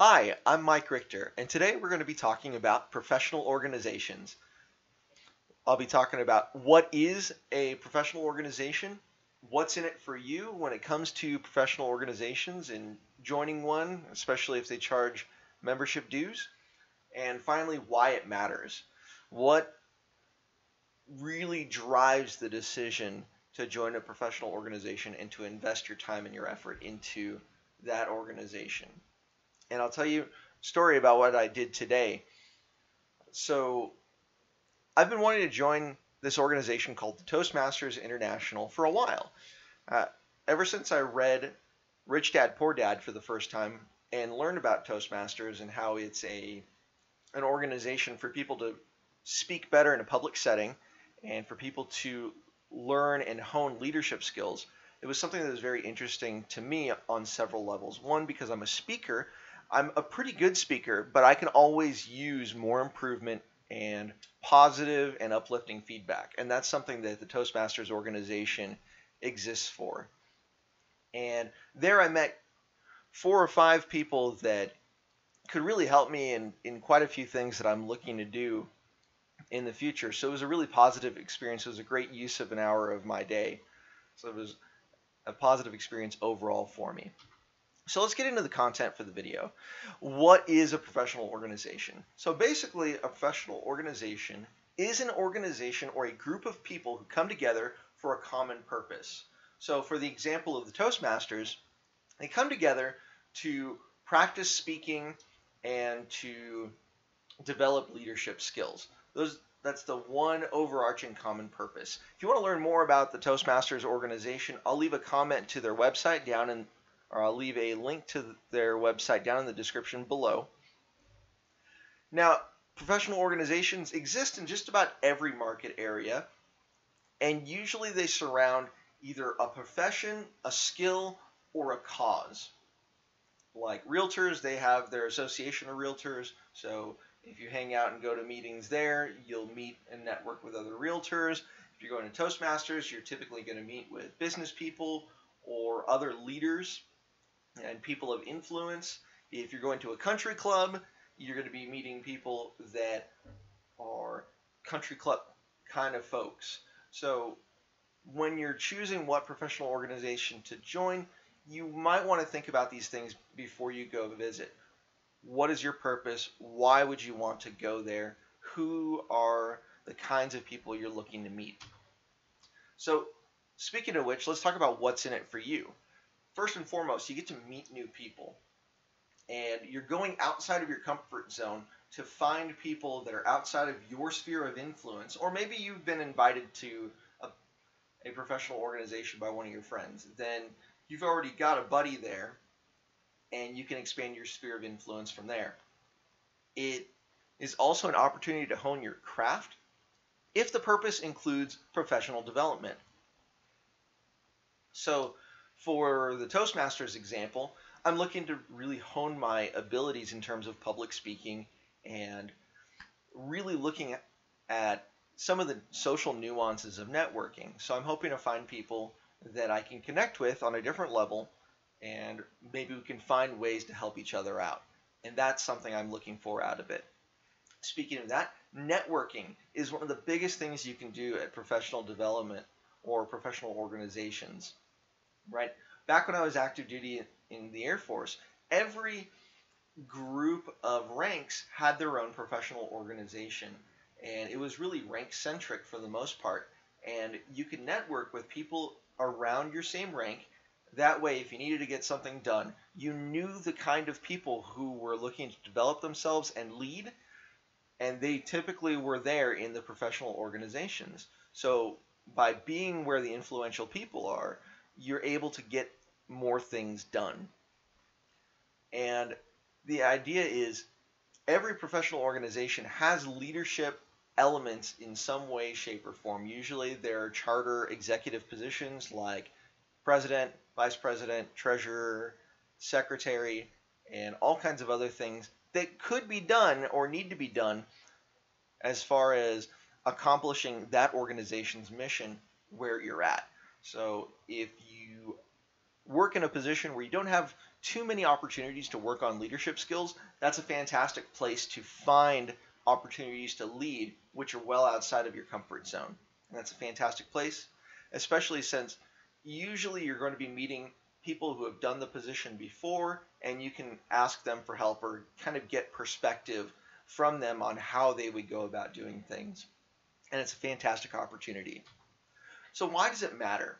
Hi, I'm Mike Richter, and today we're going to be talking about professional organizations. I'll be talking about what is a professional organization, what's in it for you when it comes to professional organizations and joining one, especially if they charge membership dues, and finally, why it matters. What really drives the decision to join a professional organization and to invest your time and your effort into that organization. And I'll tell you a story about what I did today. So I've been wanting to join this organization called the Toastmasters International for a while. Uh, Ever since I read Rich Dad Poor Dad for the first time and learned about Toastmasters and how it's an organization for people to speak better in a public setting and for people to learn and hone leadership skills, it was something that was very interesting to me on several levels. One, because I'm a speaker. I'm a pretty good speaker, but I can always use more improvement and positive and uplifting feedback. And that's something that the Toastmasters organization exists for. And there I met 4 or 5 people that could really help me in quite a few things that I'm looking to do in the future. So it was a really positive experience. It was a great use of an hour of my day. So it was a positive experience overall for me. So let's get into the content for the video. What is a professional organization? So basically, a professional organization is an organization or a group of people who come together for a common purpose. So for the example of the Toastmasters, they come together to practice speaking and to develop leadership skills. That's the one overarching common purpose. If you want to learn more about the Toastmasters organization, I'll leave a comment to their website or I'll leave a link to their website down in the description below. Now, professional organizations exist in just about every market area, and usually they surround either a profession, a skill, or a cause. Like realtors, they have their association of realtors, so if you hang out and go to meetings there, you'll meet and network with other realtors. If you're going to Toastmasters, you're typically going to meet with business people or other leaders and people of influence. If you're going to a country club, you're going to be meeting people that are country club kind of folks. So when you're choosing what professional organization to join, you might want to think about these things before you go visit. What is your purpose? Why would you want to go there? Who are the kinds of people you're looking to meet? So speaking of which, let's talk about what's in it for you. First and foremost, you get to meet new people. And you're going outside of your comfort zone to find people that are outside of your sphere of influence. Or maybe you've been invited to a professional organization by one of your friends. Then you've already got a buddy there, and you can expand your sphere of influence from there. It is also an opportunity to hone your craft if the purpose includes professional development. So for the Toastmasters example, I'm looking to really hone my abilities in terms of public speaking and really looking at some of the social nuances of networking. So I'm hoping to find people that I can connect with on a different level, and maybe we can find ways to help each other out. And that's something I'm looking for out of it. Speaking of that, networking is one of the biggest things you can do at professional development or professional organizations. Right? Back when I was active duty in the Air Force, every group of ranks had their own professional organization, and it was really rank-centric for the most part. And you could network with people around your same rank. That way, if you needed to get something done, you knew the kind of people who were looking to develop themselves and lead, and they typically were there in the professional organizations. So by being where the influential people are, you're able to get more things done. And the idea is every professional organization has leadership elements in some way, shape, or form. Usually there are charter executive positions like president, vice president, treasurer, secretary, and all kinds of other things that could be done or need to be done as far as accomplishing that organization's mission where you're at. So if you work in a position where you don't have too many opportunities to work on leadership skills, that's a fantastic place to find opportunities to lead, which are well outside of your comfort zone. And that's a fantastic place, especially since usually you're going to be meeting people who have done the position before, and you can ask them for help or kind of get perspective from them on how they would go about doing things. And it's a fantastic opportunity. So why does it matter?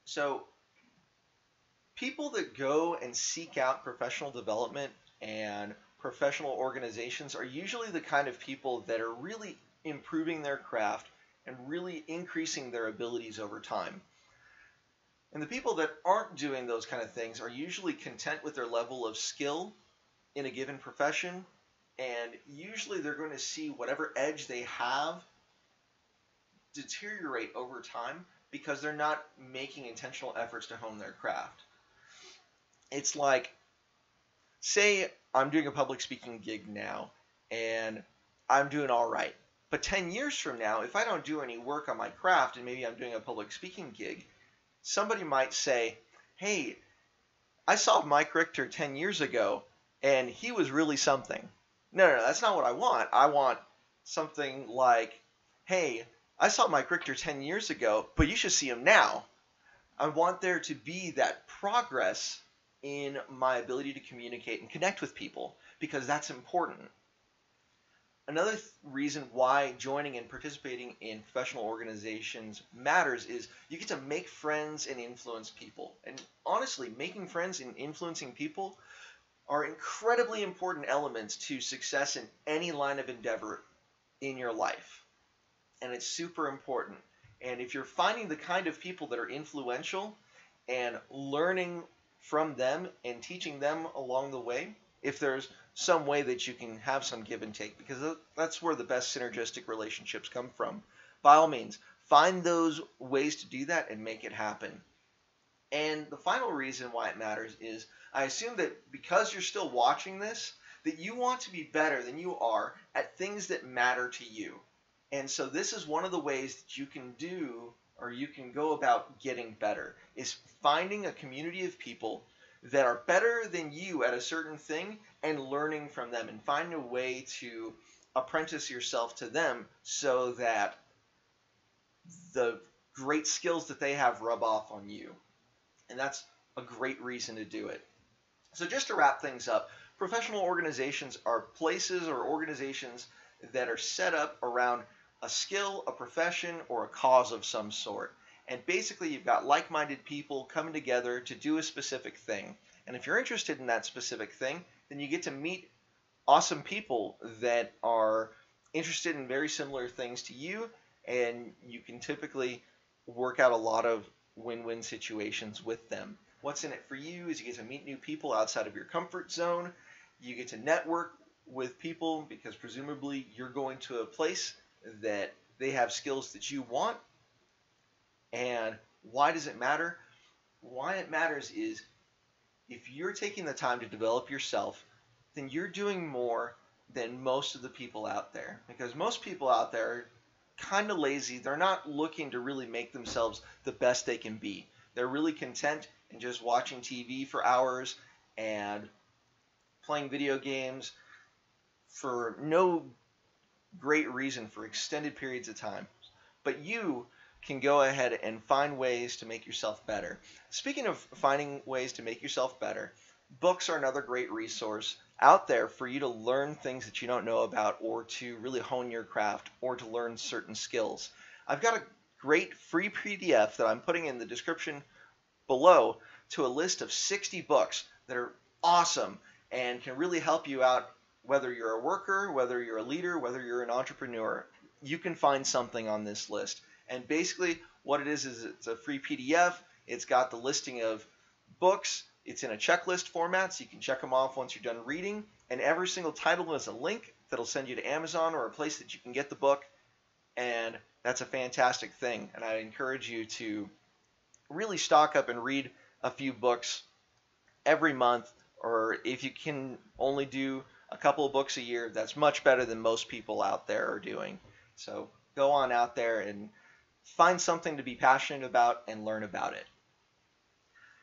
So people that go and seek out professional development and professional organizations are usually the kind of people that are really improving their craft and really increasing their abilities over time. And the people that aren't doing those kind of things are usually content with their level of skill in a given profession, and usually they're going to see whatever edge they have deteriorate over time because they're not making intentional efforts to hone their craft. It's like, say I'm doing a public speaking gig now and I'm doing all right. But 10 years from now, if I don't do any work on my craft and maybe I'm doing a public speaking gig, somebody might say, hey, I saw Mike Richter 10 years ago and he was really something. No, that's not what I want. I want something like, hey, I saw Mike Richter 10 years ago, but you should see him now. I want there to be that progress in my ability to communicate and connect with people, because that's important. Another reason why joining and participating in professional organizations matters is you get to make friends and influence people. And honestly, making friends and influencing people are incredibly important elements to success in any line of endeavor in your life. And it's super important. And if you're finding the kind of people that are influential and learning from them and teaching them along the way, if there's some way that you can have some give and take, because that's where the best synergistic relationships come from. By all means, find those ways to do that and make it happen. And the final reason why it matters is I assume that because you're still watching this, that you want to be better than you are at things that matter to you. And so this is one of the ways that you can do, or you can go about getting better, is finding a community of people that are better than you at a certain thing and learning from them, and find a way to apprentice yourself to them so that the great skills that they have rub off on you. And that's a great reason to do it. So just to wrap things up, professional organizations are places or organizations that are set up around a skill, a profession, or a cause of some sort. And basically, you've got like-minded people coming together to do a specific thing. And if you're interested in that specific thing, then you get to meet awesome people that are interested in very similar things to you, and you can typically work out a lot of win-win situations with them. What's in it for you is you get to meet new people outside of your comfort zone. You get to network with people because presumably you're going to a place that they have skills that you want. And why does it matter? Why it matters is if you're taking the time to develop yourself, then you're doing more than most of the people out there. Because most people out there are kind of lazy. They're not looking to really make themselves the best they can be. They're really content in just watching TV for hours and playing video games for no great reason for extended periods of time. But you can go ahead and find ways to make yourself better. Speaking of finding ways to make yourself better, books are another great resource out there for you to learn things that you don't know about, or to really hone your craft, or to learn certain skills. I've got a great free PDF that I'm putting in the description below to a list of 60 books that are awesome and can really help you out, whether you're a worker, whether you're a leader, whether you're an entrepreneur. You can find something on this list. And basically what it is it's a free PDF. It's got the listing of books. It's in a checklist format, so you can check them off once you're done reading. And every single title is a link that'll send you to Amazon or a place that you can get the book. And that's a fantastic thing. And I encourage you to really stock up and read a few books every month, or if you can only do a couple of books a year, that's much better than most people out there are doing. So go on out there and find something to be passionate about and learn about it.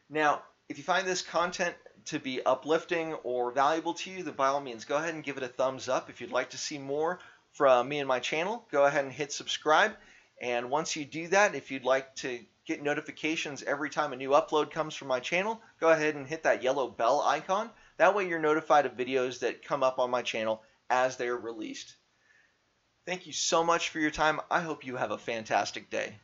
Now, if you find this content to be uplifting or valuable to you, then by all means, go ahead and give it a thumbs up. If you'd like to see more from me and my channel, go ahead and hit subscribe. And once you do that, if you'd like to get notifications every time a new upload comes from my channel, go ahead and hit that yellow bell icon. That way you're notified of videos that come up on my channel as they're released. Thank you so much for your time. I hope you have a fantastic day.